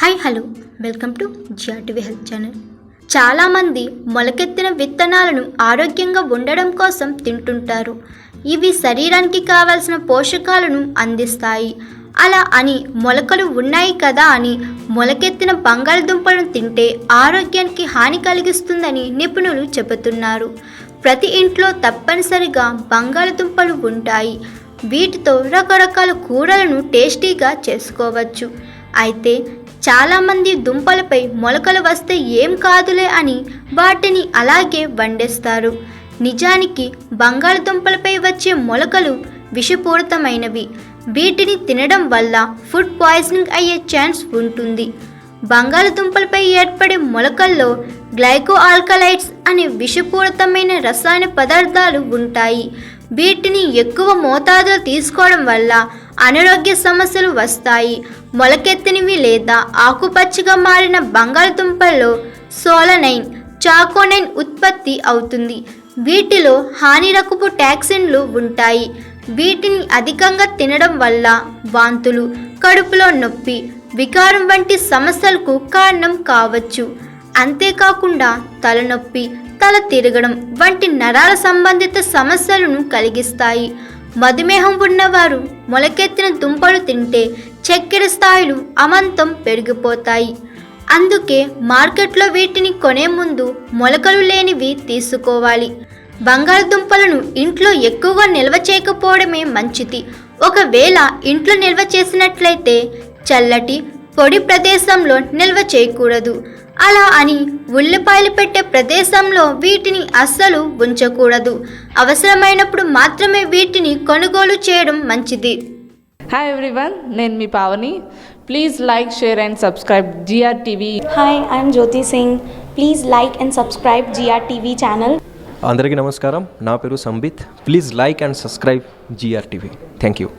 Hi hello welcome to GRTV health channel. చాలామంది మొలకెత్తిన విత్తనాలను ఆరోగ్యంగా ఉండడం కోసం తింటుంటారు. ఇవి శరీరానికి కావాల్సిన పోషకాలను అందిస్తాయి. అలా అని మొలకలు ఉన్నాయి కదా అని మొలకెత్తిన బంగాళదుంపలను తింటే ఆరోగ్యానికి హాని కలిగిస్తుందని నిపుణులు చెబుతున్నారు. ప్రతి ఇంట్లో తప్పనిసరిగా బంగాళదుంపలు ఉంటాయి. వీటితో రకరకాల కూరలను టేస్టీగా చేసుకోవచ్చు. అయితే చాలామంది దుంపలపై మొలకలు వస్తే ఏం కాదులే అని వాటిని అలాగే వండేస్తారు. నిజానికి బంగాళదుంపలపై వచ్చే మొలకలు విషపూరితమైనవి. వీటిని తినడం వల్ల ఫుడ్ పాయిజనింగ్ అయ్యే ఛాన్స్ ఉంటుంది. బంగాళదుంపలపై ఏర్పడే మొలకల్లో గ్లైకో ఆల్కలైడ్స్ అనే విషపూరితమైన రసాయన పదార్థాలు ఉంటాయి. వీటిని ఎక్కువ మోతాదులో తీసుకోవడం వల్ల అనారోగ్య సమస్యలు వస్తాయి. మొలకెత్తినవి లేదా ఆకుపచ్చగా మారిన బంగాళదుంపల్లో సోలనైన్, చాకోనైన్ ఉత్పత్తి అవుతుంది. వీటిలో హానిరకపు టాక్సిన్లు ఉంటాయి. వీటిని అధికంగా తినడం వల్ల వాంతులు, కడుపులో నొప్పి, వికారం వంటి సమస్యలకు కారణం కావచ్చు. అంతేకాకుండా తలనొప్పి, తల తిరగడం వంటి నరాల సంబంధిత సమస్యలను కలిగిస్తాయి. మధుమేహం ఉన్నవారు మొలకెత్తిన దుంపలు తింటే చక్కెర స్థాయిలు అమాంతం పెరిగిపోతాయి. అందుకే మార్కెట్లో వీటిని కొనే ముందు మొలకలు లేనివి తీసుకోవాలి. బంగాళదుంపలను ఇంట్లో ఎక్కువగా నిల్వ చేయకపోవడమే మంచిది. ఒకవేళ ఇంట్లో నిల్వ చేసినట్లయితే చల్లటి పొడి ప్రదేశంలో నిల్వ చేయకూడదు. అలా అని ఉల్లిపాయలు పెట్టే ప్రదేశంలో వీటిని అస్సలు ఉంచకూడదు. అవసరమైనప్పుడు మాత్రమే వీటిని కొనుగోలు చేయడం మంచిది. హాయ్ ఎవ్రీవన్, నేను మీ Pavani. Please like, share and subscribe GRTV. Hi, I'm Jyoti Singh. Please like and subscribe GRTV channel. అందరికీ నమస్కారం. నా పేరు Sambit. Please like and subscribe GRTV. Thank you.